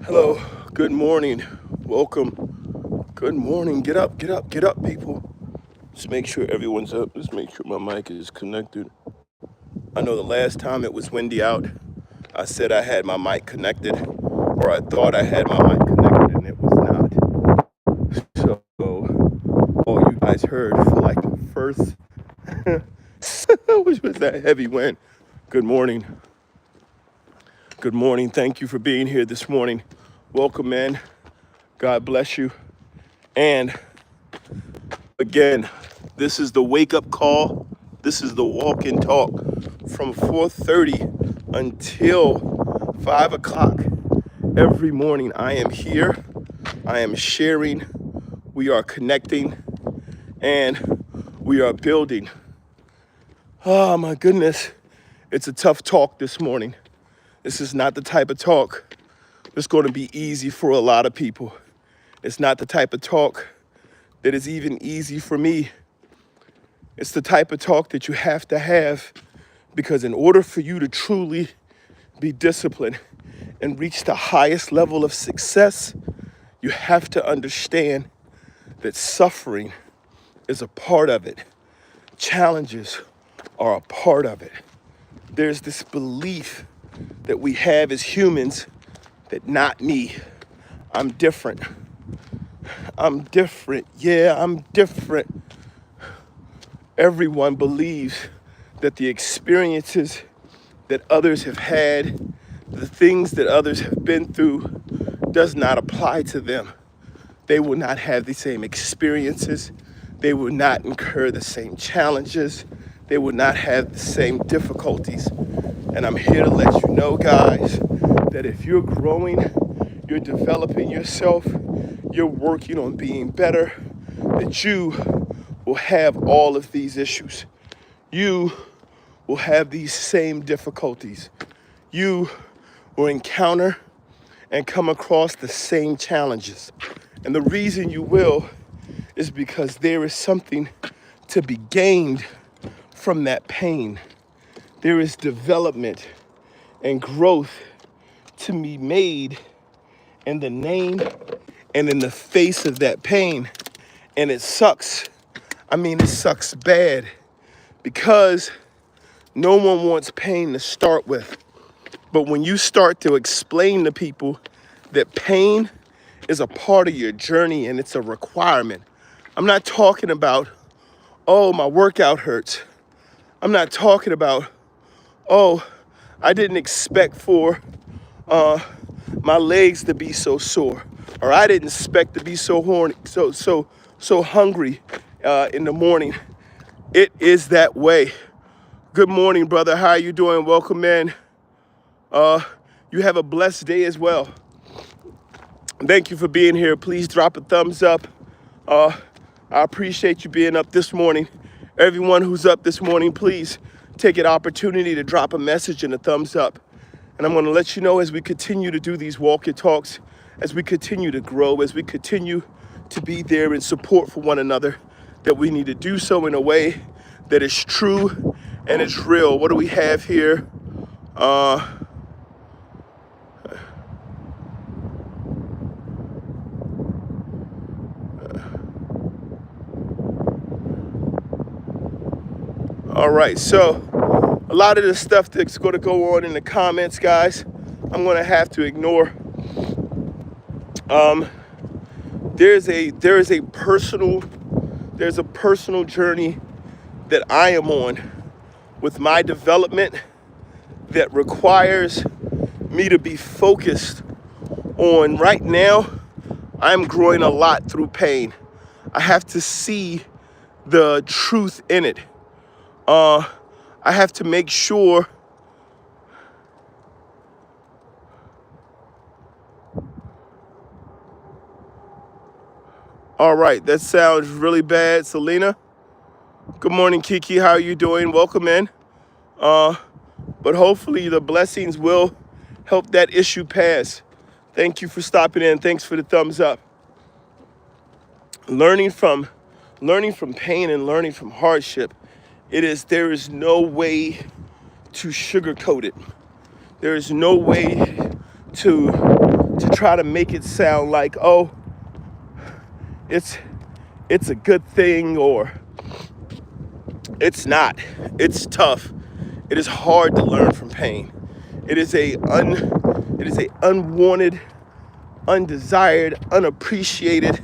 Hello, good morning, welcome, good morning, get up, get up, get up, people. Just make sure everyone's up, just make sure my mic is connected. I know the last time it was windy out, I said I had my mic connected, or I thought I had my mic connected, and it was not. So, all you guys heard for like the first, which was that heavy wind. Good morning, good morning, thank you for being here this morning. Welcome in, God bless you. And again, this is the wake up call. This is the walk and talk from 4:30 until 5 o'clock. Every morning I am here. I am sharing. We are connecting and we are building. Oh my goodness. It's a tough talk this morning. This is not the type of talk that's going to be easy for a lot of people. It's not the type of talk that is even easy for me. It's the type of talk that you have to have because in order for you to truly be disciplined and reach the highest level of success, you have to understand that suffering is a part of it. Challenges are a part of it. There's this belief that we have as humans that not me. I'm different. I'm different. Yeah, I'm different. Everyone believes that the experiences that others have had, the things that others have been through, does not apply to them. They will not have the same experiences. They will not incur the same challenges. They will not have the same difficulties. And I'm here to let you know, guys, that if you're growing, you're developing yourself, you're working on being better, that you will have all of these issues. You will have these same difficulties. You will encounter and come across the same challenges. And the reason you will is because there is something to be gained from that pain. There is development and growth to be made in the name and in the face of that pain. And it sucks. I mean, it sucks bad because no one wants pain to start with. But when you start to explain to people that pain is a part of your journey and it's a requirement, I'm not talking about, oh, my workout hurts. I'm not talking about, oh, I didn't expect for my legs to be so sore, or I didn't expect to be so horny, so hungry in the morning. It is that way. Good morning, brother. How are you doing? Welcome in. You have a blessed day as well. Thank you for being here. Please drop a thumbs up. I appreciate you being up this morning. Everyone who's up this morning, please take an opportunity to drop a message and a thumbs up. And I'm going to let you know as we continue to do these walk and talks, as we continue to grow, as we continue to be there in support for one another, that we need to do so in a way that is true and it's real. What do we have here? All right, so a lot of the stuff that's going to go on in the comments, guys, I'm going to have to ignore. There is a personal journey that I am on with my development that requires me to be focused on right now. I'm growing a lot through pain. I have to see the truth in it. I have to make sure. All right, that sounds really bad, Selena. Good morning, Kiki. How are you doing? Welcome in. But hopefully the blessings will help that issue pass. Thank you for stopping in. Thanks for the thumbs up. Learning from pain and learning from hardship, there is no way to sugarcoat it. There is no way to to try to make it sound like, oh, it's a good thing, or it's not. It's tough. It is hard to learn from pain. It is a unwanted, undesired, unappreciated.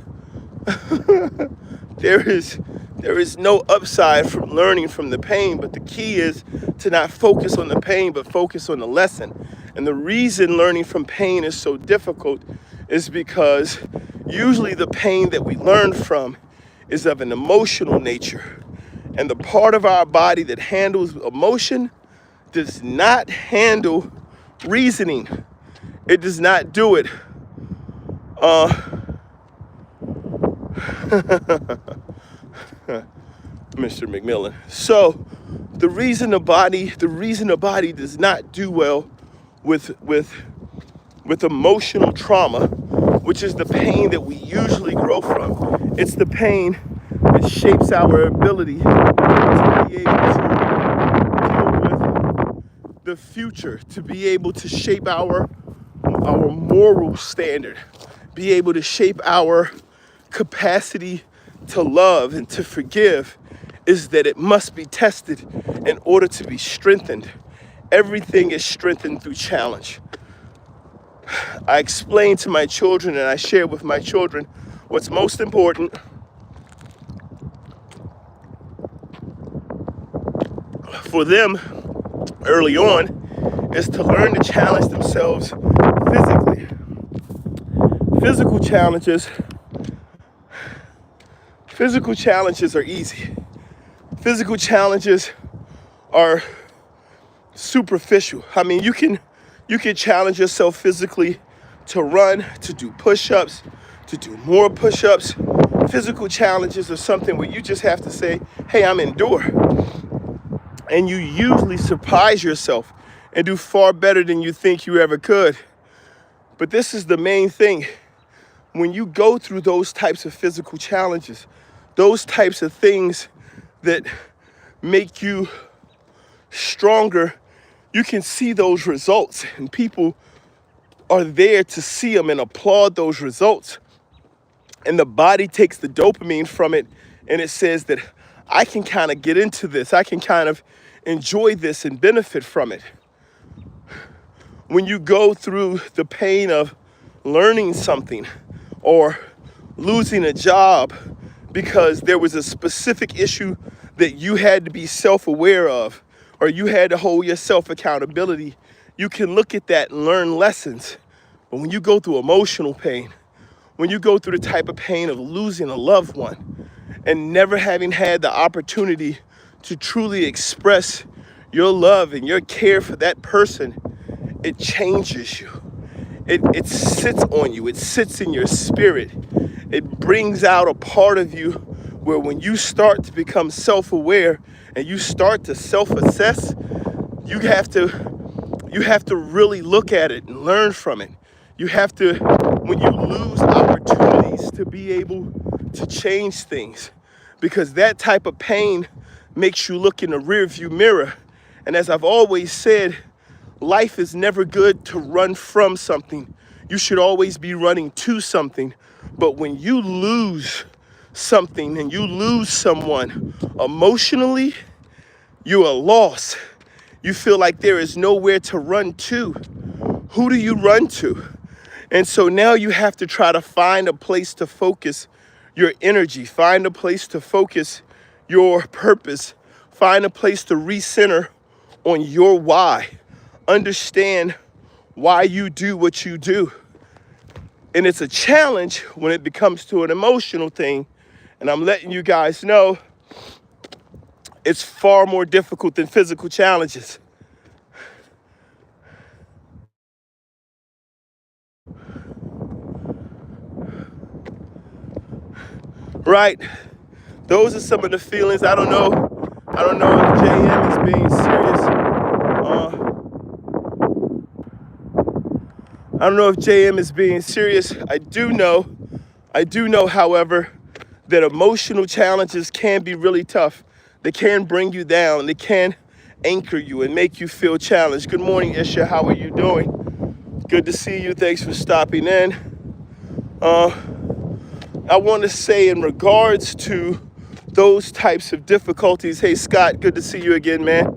There is no upside from learning from the pain, but the key is to not focus on the pain, but focus on the lesson. And the reason learning from pain is so difficult is because usually the pain that we learn from is of an emotional nature. And the part of our body that handles emotion does not handle reasoning. It does not do it. Mr. McMillan. So the reason the body does not do well with emotional trauma, which is the pain that we usually grow from. It's the pain that shapes our ability to be able to deal with the future, to be able to shape our moral standard, be able to shape our capacity to love and to forgive, is that it must be tested in order to be strengthened. Everything is strengthened through challenge. I explain to my children and I share with my children what's most important for them early on is to learn to challenge themselves physically. Physical challenges are easy. Physical challenges are superficial. I mean, you can challenge yourself physically to run, to do push-ups, to do more push-ups. Physical challenges are something where you just have to say, hey, I'm endure. And you usually surprise yourself and do far better than you think you ever could. But this is the main thing. When you go through those types of physical challenges, those types of things that make you stronger, you can see those results, and people are there to see them and applaud those results. And the body takes the dopamine from it, and it says that I can kind of get into this. I can kind of enjoy this and benefit from it. When you go through the pain of learning something or losing a job because there was a specific issue that you had to be self-aware of, or you had to hold yourself accountability, you can look at that and learn lessons. But when you go through emotional pain, when you go through the type of pain of losing a loved one and never having had the opportunity to truly express your love and your care for that person, it changes you. It sits on you. It sits in your spirit. It brings out a part of you where when you start to become self-aware and you start to self-assess, you have to really look at it and learn from it. You have to, when you lose opportunities, to be able to change things, because that type of pain makes you look in the rearview mirror. And as I've always said, life is never good to run from something. You should always be running to something. But when you lose something and you lose someone emotionally, you are lost. You feel like there is nowhere to run to. Who do you run to? And so now you have to try to find a place to focus your energy, find a place to focus your purpose, find a place to recenter on your why. Understand why you do what you do. And it's a challenge when it becomes to an emotional thing. And I'm letting you guys know it's far more difficult than physical challenges. Right? Those are some of the feelings. I don't know if JM is being serious. I don't know if JM is being serious. I do know, however, that emotional challenges can be really tough. They can bring you down. They can anchor you and make you feel challenged. Good morning, Isha. How are you doing? Good to see you. Thanks for stopping in. I want to say in regards to those types of difficulties, hey Scott, good to see you again, man.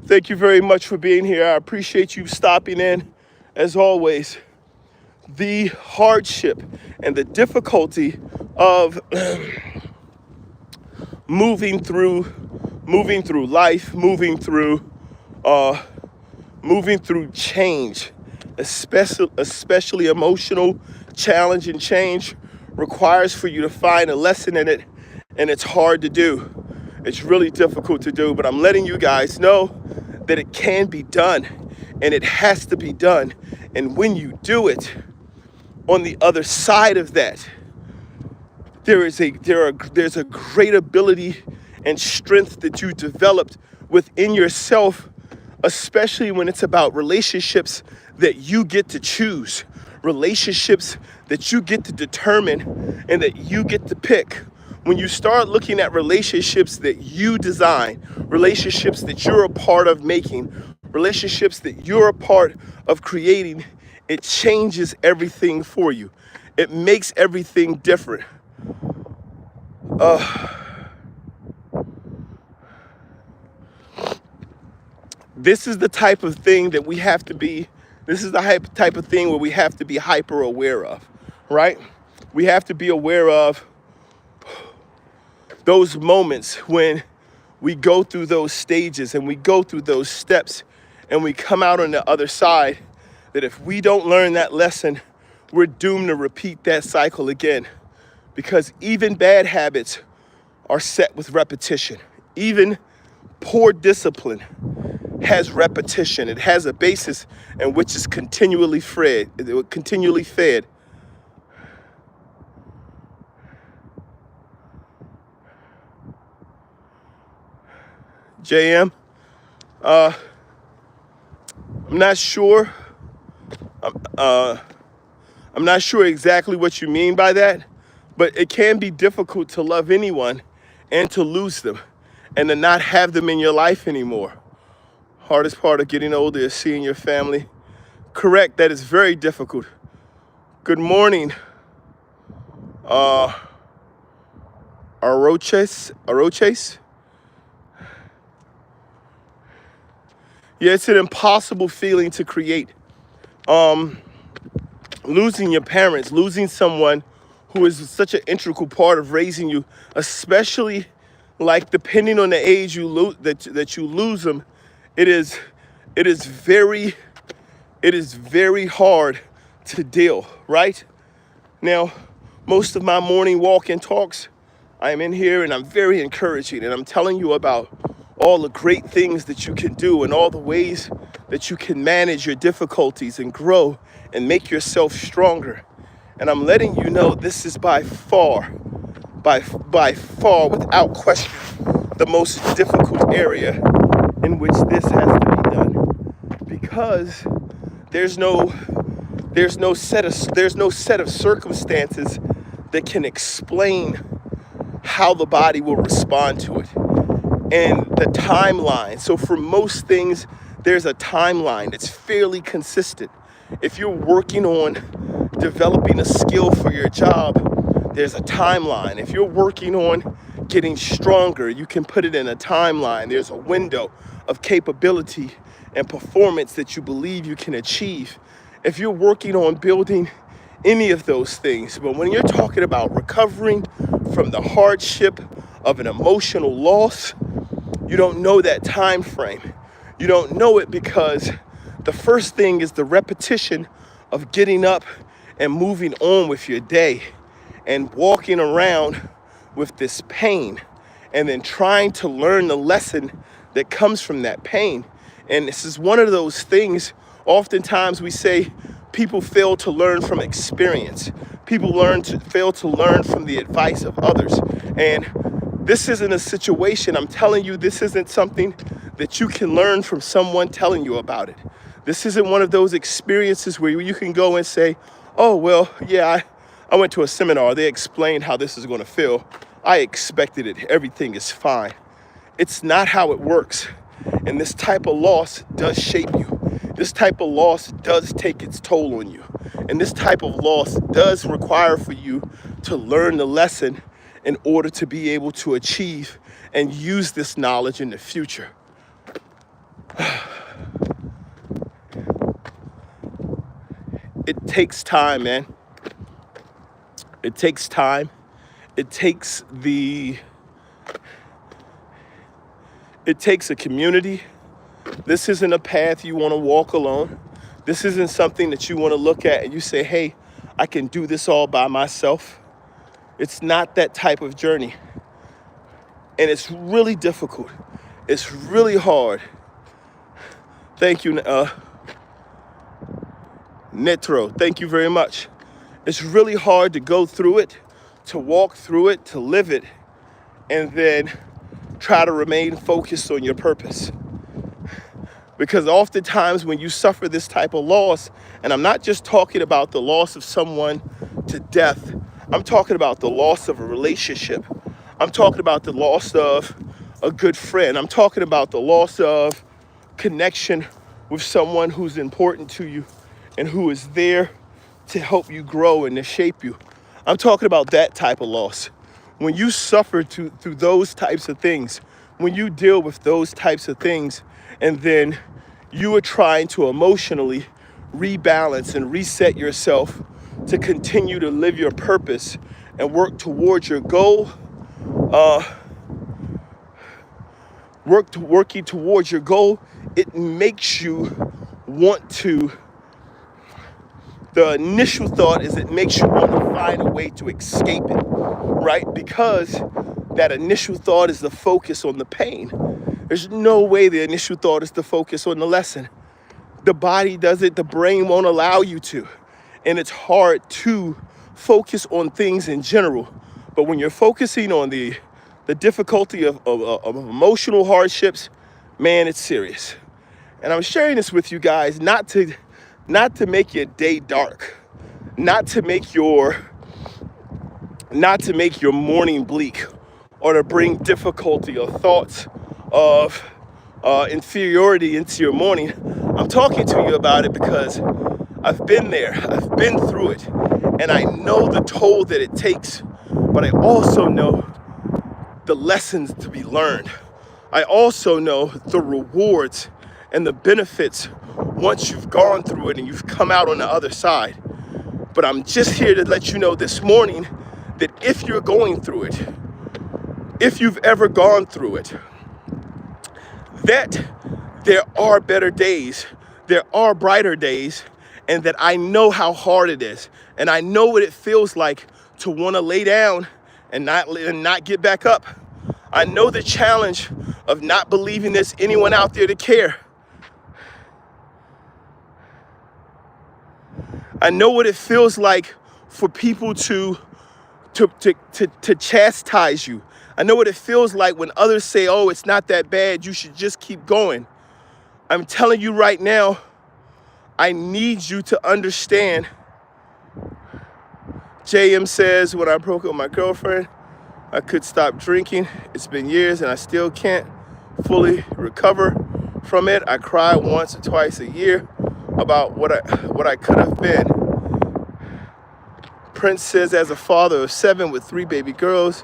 Thank you very much for being here. I appreciate you stopping in as always. The hardship and the difficulty of moving through life, moving through change, especially emotional challenge and change, requires for you to find a lesson in it, and it's hard to do. It's really difficult to do, but I'm letting you guys know that it can be done, and it has to be done. And when you do it, on the other side of that, there's a great ability and strength that you developed within yourself, especially when it's about relationships that you get to choose, relationships that you get to determine and that you get to pick. When you start looking at relationships that you design, relationships that you're a part of making, relationships that you're a part of creating, it changes everything for you. It makes everything different. This is the type of thing that we have to be, this is the type of thing where we have to be hyper aware of, right? We have to be aware of those moments when we go through those stages and we go through those steps and we come out on the other side, that if we don't learn that lesson, we're doomed to repeat that cycle again. Because even bad habits are set with repetition. Even poor discipline has repetition. It has a basis in which is continually fed. JM, I'm not sure. I'm not sure exactly what you mean by that, but it can be difficult to love anyone and to lose them and to not have them in your life anymore. Hardest part of getting older is seeing your family. Correct, that is very difficult. Good morning, Aroches. Yeah, it's an impossible feeling to create. Losing your parents, losing someone who is such an integral part of raising you, especially like depending on the age you that you lose them, it is very hard to deal, right? Now, most of my morning walk and talks, I am in here and I'm very encouraging and I'm telling you about all the great things that you can do and all the ways that you can manage your difficulties and grow and make yourself stronger. And I'm letting you know this is by far, without question, the most difficult area in which this has to be done. Because there's no set of circumstances that can explain how the body will respond to it. And the timeline. So for most things, there's a timeline that's fairly consistent. If you're working on developing a skill for your job, there's a timeline. If you're working on getting stronger, you can put it in a timeline. There's a window of capability and performance that you believe you can achieve. If you're working on building any of those things, but when you're talking about recovering from the hardship of an emotional loss, you don't know that time frame. You don't know it because the first thing is the repetition of getting up and moving on with your day and walking around with this pain and then trying to learn the lesson that comes from that pain. And this is one of those things, oftentimes we say people fail to learn from experience. People fail to learn from the advice of others. And this isn't a situation, I'm telling you, this isn't something that you can learn from someone telling you about it. This isn't one of those experiences where you can go and say, oh, well, yeah, I went to a seminar. They explained how this is going to feel. I expected it. Everything is fine. It's not how it works. And this type of loss does shape you. this type of loss does take its toll on you. And this type of loss does require for you to learn the lesson in order to be able to achieve and use this knowledge in the future. It takes time, man. It takes time. It takes a community. This isn't a path you want to walk alone. This isn't something that you want to look at and you say, hey, I can do this all by myself. It's not that type of journey. And it's really difficult. It's really hard. Thank you, Netro. Thank you very much. It's really hard to go through it, to walk through it, to live it, and then try to remain focused on your purpose. Because oftentimes when you suffer this type of loss, and I'm not just talking about the loss of someone to death, I'm talking about the loss of a relationship. I'm talking about the loss of a good friend. I'm talking about the loss of connection with someone who's important to you and who is there to help you grow and to shape you. I'm talking about that type of loss. When you suffer through those types of things, when you deal with those types of things, and then you are trying to emotionally rebalance and reset yourself to continue to live your purpose and work towards your goal, working towards your goal, it makes you want to, the initial thought is it makes you want to find a way to escape it, right? Because that initial thought is the focus on the pain. There's no way the initial thought is to focus on the lesson. The body does it, the brain won't allow you to. And it's hard to focus on things in general. But when you're focusing on the difficulty of emotional hardships, man, it's serious. And I'm sharing this with you guys not to make your day dark, not to make your morning bleak, or to bring difficulty or thoughts of inferiority into your morning. I'm talking to you about it because I've been there, I've been through it, and I know the toll that it takes, but I also know the lessons to be learned. I also know the rewards and the benefits once you've gone through it and you've come out on the other side. But I'm just here to let you know this morning that if you're going through it, if you've ever gone through it, that there are better days, there are brighter days, and that I know how hard it is. And I know what it feels like to want to lay down and not get back up. I know the challenge of not believing there's anyone out there to care. I know what it feels like for people to chastise you. I know what it feels like when others say, oh, it's not that bad, you should just keep going. I'm telling you right now, I need you to understand. JM says, when I broke up with my girlfriend, I could stop drinking. It's been years and I still can't fully recover from it. I cry once or twice a year about what I could have been. Prince says, as a father of 7 with 3 baby girls,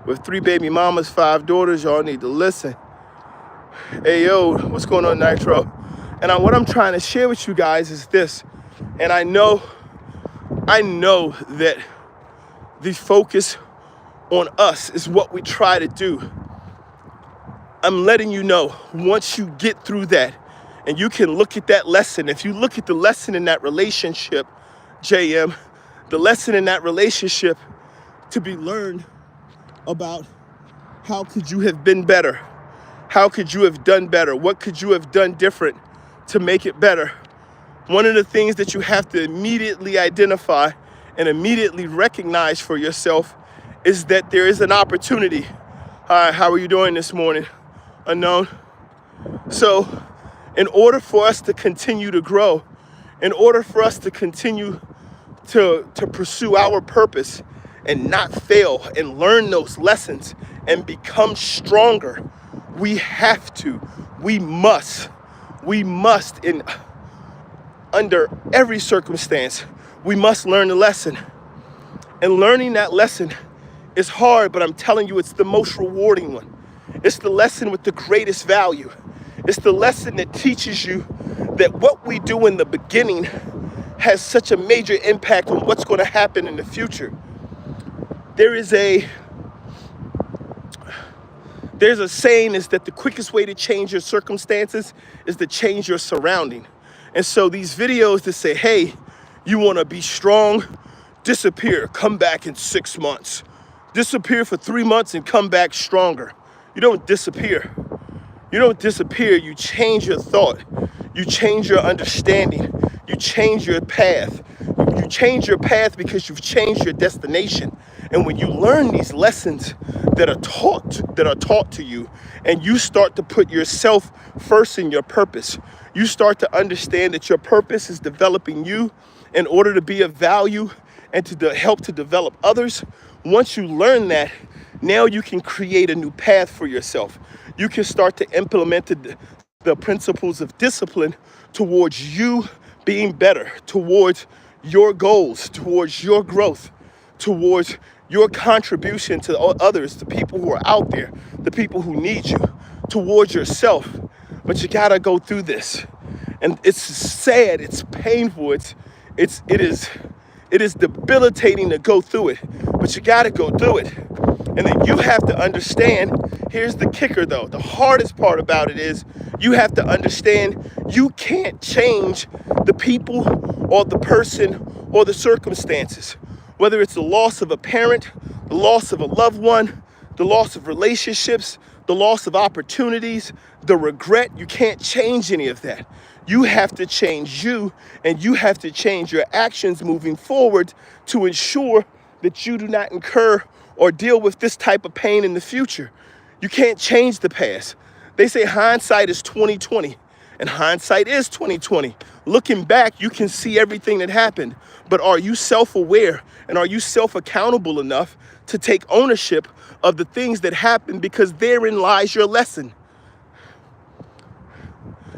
with 3 baby mamas, 5 daughters, y'all need to listen. Hey, yo, what's going on, Nitro? And what I'm trying to share with you guys is this. And I know that the focus on us is what we try to do. I'm letting you know, once you get through that, and you can look at that lesson, if you look at the lesson in that relationship, JM, the lesson in that relationship to be learned about how could you have been better? How could you have done better? What could you have done different to make it better? One of the things that you have to immediately identify and immediately recognize for yourself is that there is an opportunity. Hi, how are you doing this morning? Unknown. So, in order for us to continue to grow, in order for us to continue to pursue our purpose and not fail and learn those lessons and become stronger, we must We must, under every circumstance, we must learn the lesson. And learning that lesson is hard, but I'm telling you, it's the most rewarding one. It's the lesson with the greatest value. It's the lesson that teaches you that what we do in the beginning has such a major impact on what's going to happen in the future. There's a saying is that the quickest way to change your circumstances is to change your surrounding. And so these videos that say, hey, you want to be strong, disappear, come back in 6 months. Disappear for 3 months and come back stronger. You don't disappear. You don't disappear. You change your thought. You change your understanding. You change your path. You change your path because you've changed your destination. And when you learn these lessons that are taught to you, and you start to put yourself first in your purpose, you start to understand that your purpose is developing you in order to be of value and to help to develop others. Once you learn that, now you can create a new path for yourself. You can start to implement the principles of discipline towards you being better, towards your goals, towards your growth, towards your contribution to others, the people who are out there, the people who need you, towards yourself. But you gotta go through this. And it's sad, it's painful, it is debilitating to go through it, but you gotta go through it. And then you have to understand, here's the kicker though, the hardest part about it is you have to understand you can't change the people or the person or the circumstances. Whether it's the loss of a parent, the loss of a loved one, the loss of relationships, the loss of opportunities, the regret, you can't change any of that. You have to change you, and you have to change your actions moving forward to ensure that you do not incur or deal with this type of pain in the future. You can't change the past. They say hindsight is 20/20, and hindsight is 20/20. Looking back, you can see everything that happened, but are you self-aware and are you self-accountable enough to take ownership of the things that happened, because therein lies your lesson.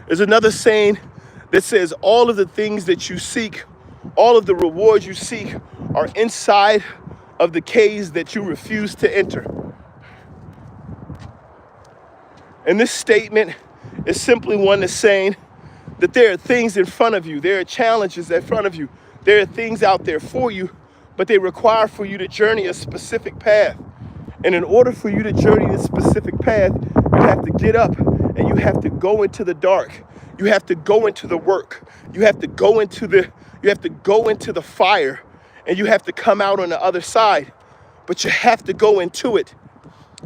There's another saying that says all of the things that you seek, all of the rewards you seek are inside of the caves that you refuse to enter. And this statement is simply one that's saying that there are things in front of you, there are challenges in front of you, there are things out there for you, but they require for you to journey a specific path. And in order for you to journey this specific path, you have to get up and you have to go into the dark. You have to go into the work. You have to go into the fire, and you have to come out on the other side. But you have to go into it.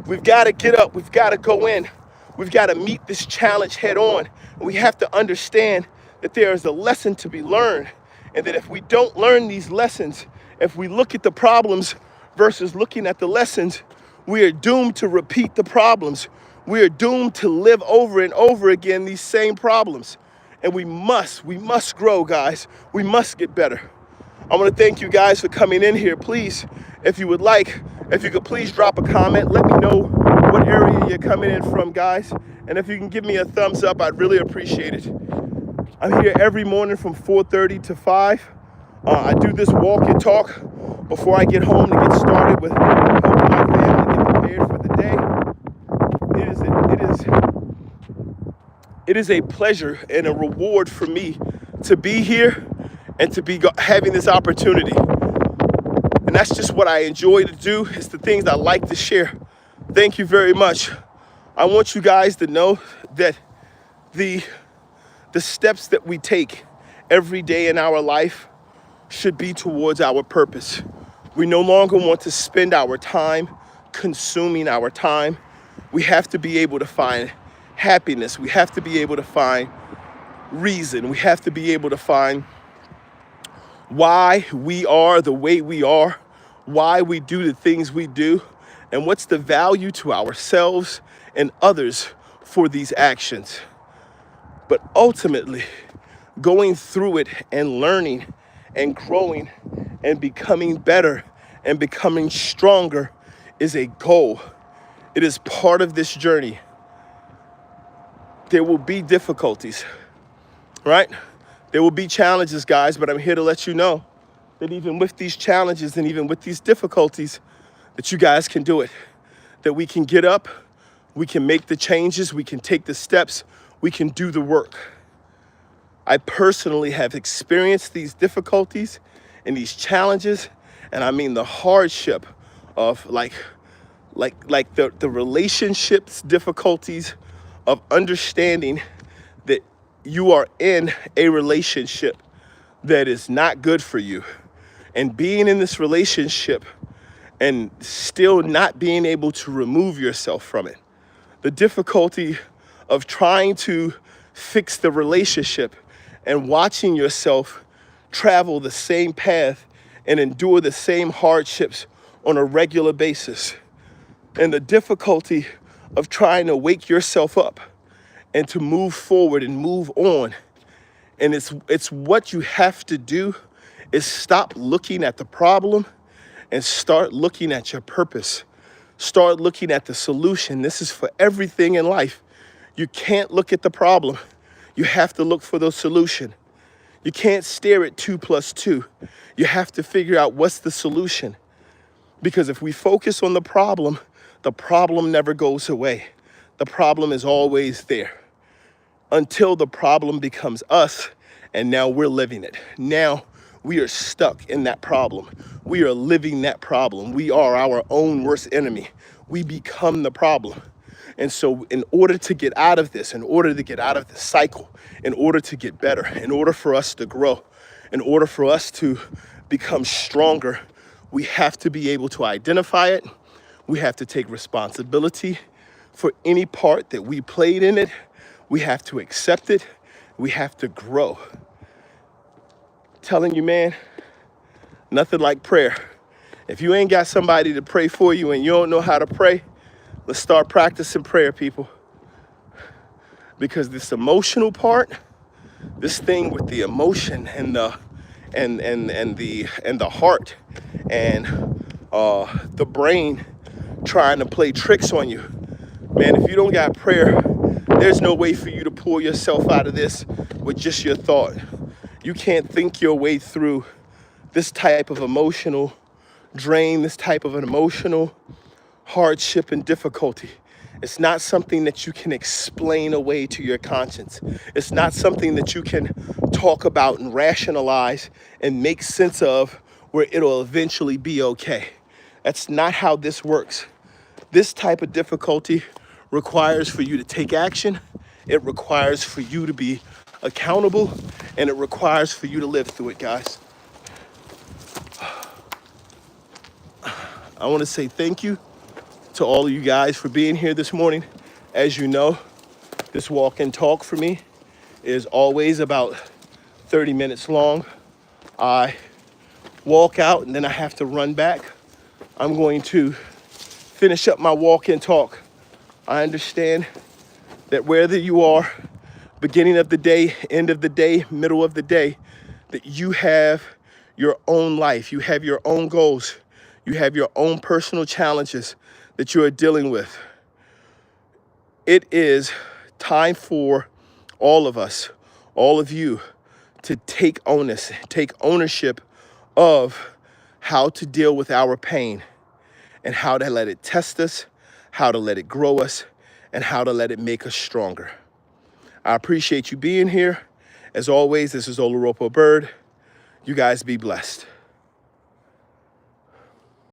We've got to get up. We've got to go in. We've got to meet this challenge head on. And we have to understand that there is a lesson to be learned, and that if we don't learn these lessons, if we look at the problems versus looking at the lessons, we are doomed to repeat the problems. We are doomed to live over and over again these same problems. And we must grow, guys. We must get better. I want to thank you guys for coming in here. Please, if you could please drop a comment. Let me know what area you're coming in from, guys. And if you can give me a thumbs up, I'd really appreciate it. I'm here every morning from 4:30 to 5. I do this walk and talk before I get home to get started with helping my family get prepared for the day. It is a pleasure and a reward for me to be here and to be having this opportunity. And that's just what I enjoy to do. It's the things I like to share. Thank you very much. I want you guys to know that the steps that we take every day in our life should be towards our purpose. We no longer want to spend our time consuming our time. We have to be able to find happiness. We have to be able to find reason. We have to be able to find why we are the way we are, why we do the things we do, and what's the value to ourselves and others for these actions. But ultimately, going through it and learning and growing and becoming better and becoming stronger is a goal. It is part of this journey. There will be difficulties. right? There will be challenges, guys, but I'm here to let you know that even with these challenges and even with these difficulties, that you guys can do it, that we can get up, we can make the changes, we can take the steps, we can do the work. I personally have experienced these difficulties and these challenges, and I mean the hardship of the relationships difficulties of understanding that you are in a relationship that is not good for you, and being in this relationship and still not being able to remove yourself from it. The difficulty of trying to fix the relationship and watching yourself travel the same path and endure the same hardships on a regular basis. And the difficulty of trying to wake yourself up and to move forward and move on. And it's what you have to do is stop looking at the problem and start looking at your purpose. Start looking at the solution. This is for everything in life. You can't look at the problem. You have to look for the solution. You can't stare at 2 plus 2. You have to figure out what's the solution. Because if we focus on the problem never goes away. The problem is always there until the problem becomes us, and now we're living it. Now we are stuck in that problem. We are living that problem. We are our own worst enemy. We become the problem. And so in order to get out of this, in order to get out of this cycle, in order to get better, in order for us to grow, in order for us to become stronger, we have to be able to identify it. We have to take responsibility for any part that we played in it. We have to accept it. We have to grow. Telling you, man, nothing like prayer. If you ain't got somebody to pray for you and you don't know how to pray, let's start practicing prayer, people. Because this emotional part, this thing with the emotion and the heart and the brain trying to play tricks on you, man, if you don't got prayer, there's no way for you to pull yourself out of this with just your thought. You can't think your way through this type of emotional drain, this type of an emotional hardship and difficulty. It's not something that you can explain away to your conscience. It's not something that you can talk about and rationalize and make sense of where it'll eventually be okay. That's not how this works. This type of difficulty requires for you to take action. It requires for you to be accountable, and it requires for you to live through it, guys. I want to say thank you to all of you guys for being here this morning. As you know, this walk and talk for me is always about 30 minutes long. I walk out and then I have to run back. I'm going to finish up my walk and talk. I understand that whether you are beginning of the day, end of the day, middle of the day, that you have your own life, you have your own goals, you have your own personal challenges that you are dealing with. It is time for all of us, all of you, to take ownership of how to deal with our pain and how to let it test us, how to let it grow us, and how to let it make us stronger. I appreciate you being here. As always, this is Oloropo Bird. You guys be blessed.